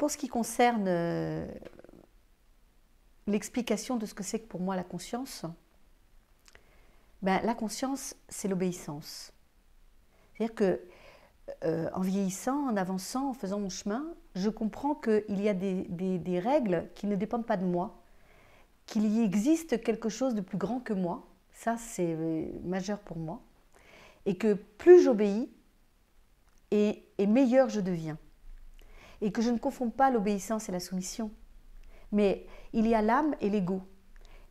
pour ce qui concerne l'explication de ce que c'est que pour moi la conscience, ben, la conscience, c'est l'obéissance. C'est-à-dire que en vieillissant, en avançant, en faisant mon chemin, je comprends qu'il y a des règles qui ne dépendent pas de moi, qu'il y existe quelque chose de plus grand que moi, ça c'est majeur pour moi, et que plus j'obéis, et meilleur je deviens. Et que je ne confonds pas l'obéissance et la soumission. Mais il y a l'âme et l'ego.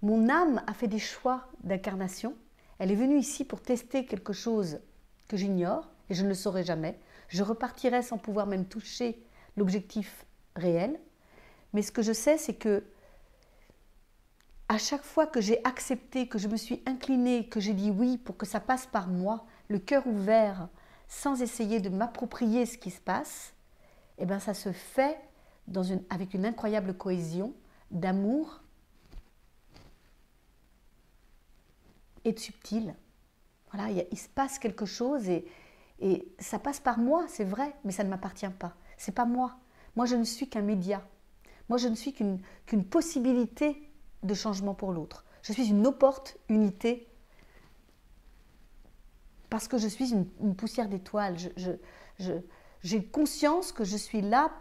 Mon âme a fait des choix d'incarnation. Elle est venue ici pour tester quelque chose que j'ignore, et je ne le saurai jamais. Je repartirai sans pouvoir même toucher l'objectif réel. Mais ce que je sais, c'est que à chaque fois que j'ai accepté, que je me suis inclinée, que j'ai dit oui pour que ça passe par moi, le cœur ouvert, sans essayer de m'approprier ce qui se passe, eh bien ça se fait avec une incroyable cohésion d'amour et de subtil. Voilà, il se passe quelque chose et ça passe par moi, c'est vrai, mais ça ne m'appartient pas. C'est pas moi. Moi, je ne suis qu'un média. Moi, je ne suis qu'une possibilité de changement pour l'autre. Je suis une opportunité parce que je suis une poussière d'étoiles. J'ai conscience que je suis là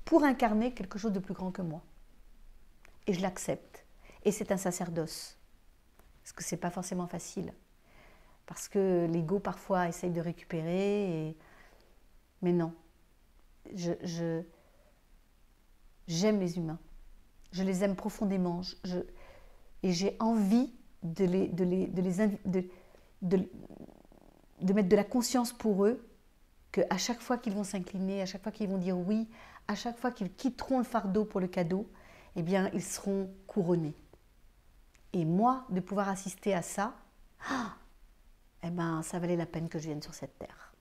pour incarner quelque chose de plus grand que moi. Et je l'accepte. Et c'est un sacerdoce. Parce que ce n'est pas forcément facile. Parce que l'ego, parfois, essaye de récupérer. Mais non. J'aime les humains. Je les aime profondément. Et j'ai envie de mettre de la conscience pour eux, qu'à chaque fois qu'ils vont s'incliner, à chaque fois qu'ils vont dire oui, à chaque fois qu'ils quitteront le fardeau pour le cadeau, eh bien, ils seront couronnés. Et moi, de pouvoir assister à ça, eh ben, ça valait la peine que je vienne sur cette terre.